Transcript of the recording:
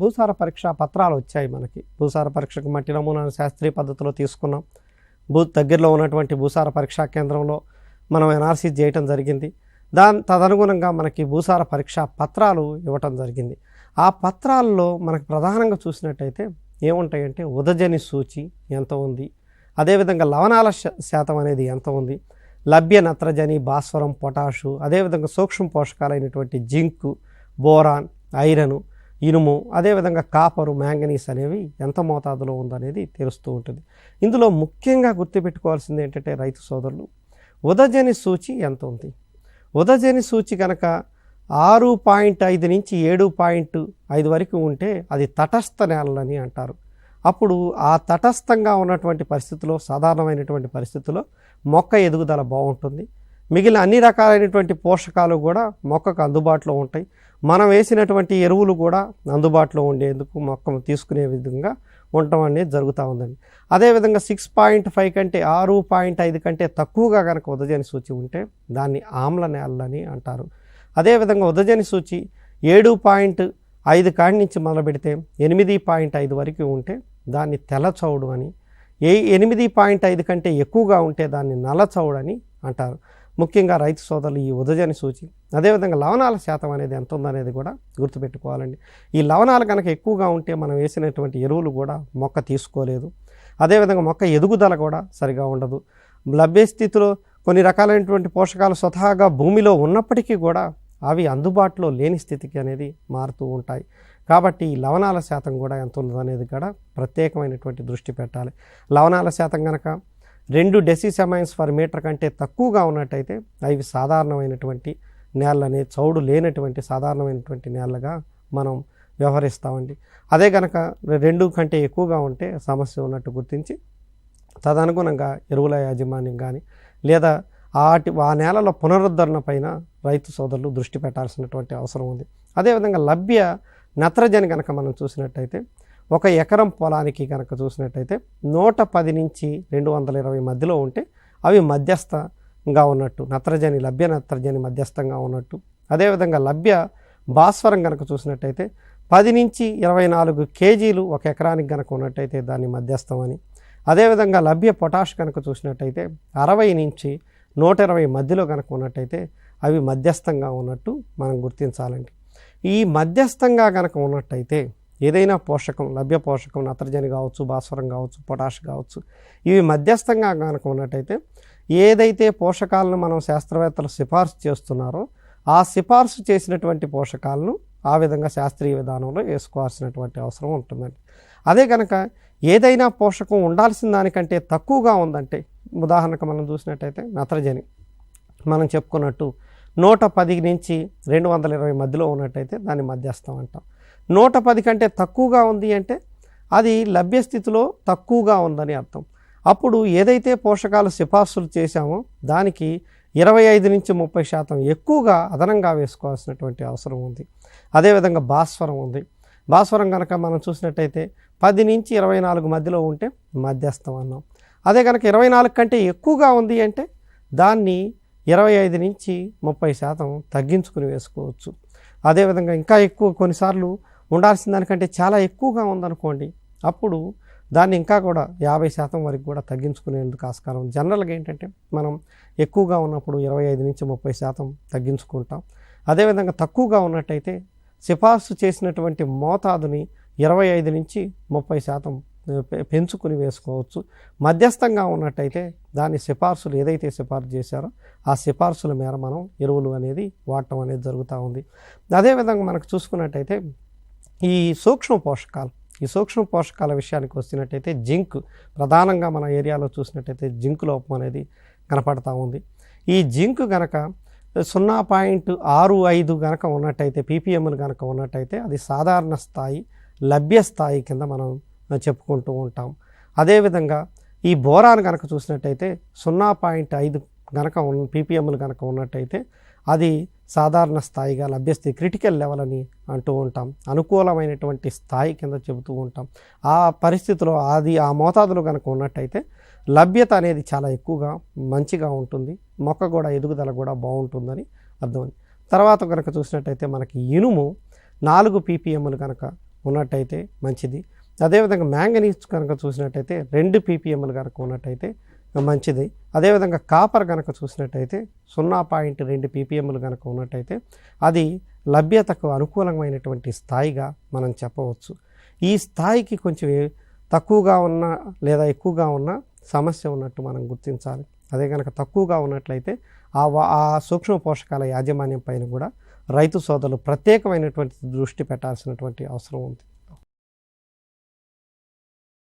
భూసార పరీక్ష పత్రాలు వచ్చాయి మనకి. భూసార పరీక్షకు మట్టి నమూనాను శాస్త్రీయ పద్ధతిలో తీసుకున్నాం. దగ్గరలో ఉన్నటువంటి భూసార పరీక్షా కేంద్రంలో మనం ఎన్ఆర్సీ చేయటం జరిగింది. తదనుగుణంగా మనకి భూసార పరీక్షా పత్రాలు ఇవ్వటం జరిగింది. ఆ పత్రాల్లో మనకు ప్రధానంగా చూసినట్టయితే ఏముంటాయంటే ఉదజని సూచి ఎంత ఉంది, అదేవిధంగా లవణాల శాతం అనేది ఎంత ఉంది, లభ్య నత్రజని, భాస్వరం, పొటాషు, అదేవిధంగా సూక్ష్మ పోషకాలైనటువంటి జింకు, బోరాన్, ఐరను, ఇనుము, అదేవిధంగా కాపరు, మ్యాంగనీస్ అనేవి ఎంత మోతాదులో ఉందనేది తెలుస్తూ ఉంటుంది. ఇందులో ముఖ్యంగా గుర్తుపెట్టుకోవాల్సింది ఏంటంటే రైతు సోదరులు, ఉదజని సూచి ఎంత ఉంది. ఉదజని సూచి కనుక 6.5 నుంచి 7.5 వరకు ఉంటే అది తటస్థ నేలని అంటారు. అప్పుడు ఆ తటస్థంగా ఉన్నటువంటి పరిస్థితుల్లో, సాధారణమైనటువంటి పరిస్థితుల్లో మొక్క ఎదుగుదల బాగుంటుంది. మిగిలిన అన్ని రకాలైనటువంటి పోషకాలు కూడా మొక్కకు అందుబాటులో ఉంటాయి. మనం వేసినటువంటి ఎరువులు కూడా అందుబాటులో ఉండేందుకు మొక్క తీసుకునే విధంగా ఉండటం అనేది జరుగుతూ ఉందండి. అదేవిధంగా 6.5 కంటే 6.5 కంటే తక్కువగా కనుక ఉదజని సూచి ఉంటే దాన్ని ఆమ్ల నేలని అంటారు. అదేవిధంగా ఉదజని సూచి 7.5 కాడి నుంచి మొదలు పెడితే 8.5 వరకు ఉంటే దాన్ని తెల్లచౌడు అని, 8.5 కంటే ఎక్కువగా ఉంటే దాన్ని నల్లచౌడు అని అంటారు. ముఖ్యంగా రైతు సోదరులు ఈ ఉదజని సూచి, అదేవిధంగా లవణాల శాతం అనేది ఎంత ఉందనేది కూడా గుర్తుపెట్టుకోవాలండి. ఈ లవణాలు కనుక ఎక్కువగా ఉంటే మనం వేసినటువంటి ఎరువులు కూడా మొక్క తీసుకోలేదు. అదేవిధంగా మొక్క ఎదుగుదల కూడా సరిగా ఉండదు. లభ్య స్థితిలో కొన్ని రకాలైనటువంటి పోషకాలు స్వతహాగా భూమిలో ఉన్నప్పటికీ కూడా అవి అందుబాటులో లేని స్థితికి అనేది మారుతూ ఉంటాయి. కాబట్టి ఈ లవణాల శాతం కూడా ఎంత ఉందనేది కూడా ప్రత్యేకమైనటువంటి దృష్టి పెట్టాలి. లవణాల శాతం కనుక 2 డెసిసెమైన్స్ పర్ మీటర్ కంటే తక్కువగా ఉన్నట్టయితే అవి సాధారణమైనటువంటి నేలని, చౌడు లేనటువంటి సాధారణమైనటువంటి నేలగా మనం వ్యవహరిస్తామండి. అదే కనుక 2 కంటే ఎక్కువగా ఉంటే సమస్య ఉన్నట్టు గుర్తించి తదనుగుణంగా ఎరువుల యాజమాన్యం కానీ లేదా ఆ నేలలో పునరుద్ధరణ పైన రైతు సోదరులు దృష్టి పెట్టాల్సినటువంటి అవసరం ఉంది. అదేవిధంగా లభ్య నత్రజని కనుక మనం చూసినట్టయితే 1 ఎకరం పొలానికి కనుక చూసినట్టయితే 110 నుంచి 220 మధ్యలో ఉంటే అవి మధ్యస్థంగా ఉన్నట్టు, లభ్య నత్రజని మధ్యస్థంగా ఉన్నట్టు. అదేవిధంగా లభ్య భాస్వరం కనుక చూసినట్టయితే 10 నుంచి 24 కేజీలు 1 ఎకరానికి కనుక ఉన్నట్టయితే దాన్ని మధ్యస్థం అని. అదేవిధంగా లభ్య పొటాష్ కనుక చూసినట్టయితే 60 నుంచి 120 మధ్యలో కనుక ఉన్నట్టయితే అవి మధ్యస్థంగా ఉన్నట్టు మనం గుర్తించాలండి. ఈ మధ్యస్థంగా కనుక ఉన్నట్టయితే ఏదైనా పోషకం, లభ్య పోషకం, నత్రజని కావచ్చు, భాస్వరం కావచ్చు, పొటాష్ కావచ్చు, ఇవి మధ్యస్థంగా కనుక ఉన్నట్టయితే ఏదైతే పోషకాలను మనం శాస్త్రవేత్తలు సిఫార్సు చేస్తున్నారో ఆ సిఫార్సు చేసినటువంటి పోషకాలను ఆ విధంగా శాస్త్రీయ విధానంలో వేసుకోవాల్సినటువంటి అవసరం ఉంటుందండి. అదే కనుక ఏదైనా పోషకం ఉండాల్సిన దానికంటే తక్కువగా ఉందంటే, ఉదాహరణకు మనం చూసినట్టయితే నత్రజని మనం చెప్పుకున్నట్టు 110 నుంచి 220 మధ్యలో ఉన్నట్టయితే దాన్ని మధ్యస్థం అంటాం. 110 కంటే తక్కువగా ఉంది అంటే అది లభ్య స్థితిలో తక్కువగా ఉందని అర్థం. అప్పుడు ఏదైతే పోషకాలు సిఫార్సులు చేశామో దానికి 25 నుంచి 30% ఎక్కువగా అదనంగా వేసుకోవాల్సినటువంటి అవసరం ఉంది. అదేవిధంగా భాస్వరం ఉంది. భాస్వరం కనుక మనం చూసినట్టయితే 10 నుంచి 24 మధ్యలో ఉంటే మధ్యస్థం అన్నాం. అదే కనుక 24 కంటే ఎక్కువగా ఉంది అంటే దాన్ని 25 నుంచి 30% తగ్గించుకుని వేసుకోవచ్చు. అదేవిధంగా ఇంకా ఎక్కువ కొన్నిసార్లు ఉండాల్సిన దానికంటే చాలా ఎక్కువగా ఉందనుకోండి, అప్పుడు దాన్ని ఇంకా కూడా 50% వరకు కూడా తగ్గించుకునేందుకు ఆస్కారం. జనరల్గా ఏంటంటే మనం ఎక్కువగా ఉన్నప్పుడు 25 నుంచి 30% తగ్గించుకుంటాం. అదేవిధంగా తక్కువగా ఉన్నట్టయితే సిఫార్సు చేసినటువంటి మోతాదుని 25 నుంచి 30% పెంచుకుని వేసుకోవచ్చు. మధ్యస్థంగా ఉన్నట్టయితే దాని సిఫార్సులు ఏదైతే సిఫార్సు చేశారో ఆ సిఫార్సుల మేర మనం ఎరువులు అనేది వాడటం అనేది జరుగుతూ ఉంది. అదేవిధంగా మనకు చూసుకున్నట్టయితే ఈ సూక్ష్మ పోషకాల విషయానికి వచ్చినట్టయితే జింక్ ప్రధానంగా మన ఏరియాలో చూసినట్టయితే జింక్ లోపం అనేది కనపడతా ఉంది. ఈ జింక్ కనుక 0.65 కనుక ఉన్నట్టయితే, పీపీఎంలు కనుక ఉన్నట్టయితే అది సాధారణ స్థాయి, లభ్య స్థాయి కింద మనం చెప్పుకుంటూ ఉంటాం. అదేవిధంగా ఈ బోరాన్ కనుక చూసినట్టయితే 0.5 కనుక పీపీఎంలు కనుక ఉన్నట్టయితే అది సాధారణ స్థాయిగా, లభ్యస్థితి, క్రిటికల్ లెవెల్ అని అంటూ ఉంటాం. అనుకూలమైనటువంటి స్థాయి కింద చెబుతూ ఉంటాం. ఆ పరిస్థితిలో అది ఆ మోతాదులో కనుక ఉన్నట్టయితే లభ్యత అనేది చాలా ఎక్కువగా మంచిగా ఉంటుంది, మొక్క కూడా ఎదుగుదల కూడా బాగుంటుందని అర్థం. తర్వాత కనుక చూసినట్టయితే మనకి ఇనుము 4 పీపీఎంలు కనుక ఉన్నట్టయితే మంచిది. అదేవిధంగా మ్యాంగనీస్ కనుక చూసినట్టయితే 2 ppmలు కనుక ఉన్నట్టయితే మంచిది. అదేవిధంగా కాపర్ కనుక చూసినట్టయితే 0.2 ppmలు కనుక ఉన్నట్టయితే అది లభ్యతకు అనుకూలమైనటువంటి స్థాయిగా మనం చెప్పవచ్చు. ఈ స్థాయికి కొంచెం తక్కువగా ఉన్న లేదా ఎక్కువగా ఉన్న సమస్య ఉన్నట్టు మనం గుర్తించాలి. అదే కనుక తక్కువగా ఉన్నట్లయితే ఆ సూక్ష్మ పోషకాల యాజమాన్యం పైన కూడా రైతు సోదరులు ప్రత్యేకమైనటువంటి దృష్టి పెట్టాల్సినటువంటి అవసరం ఉంది.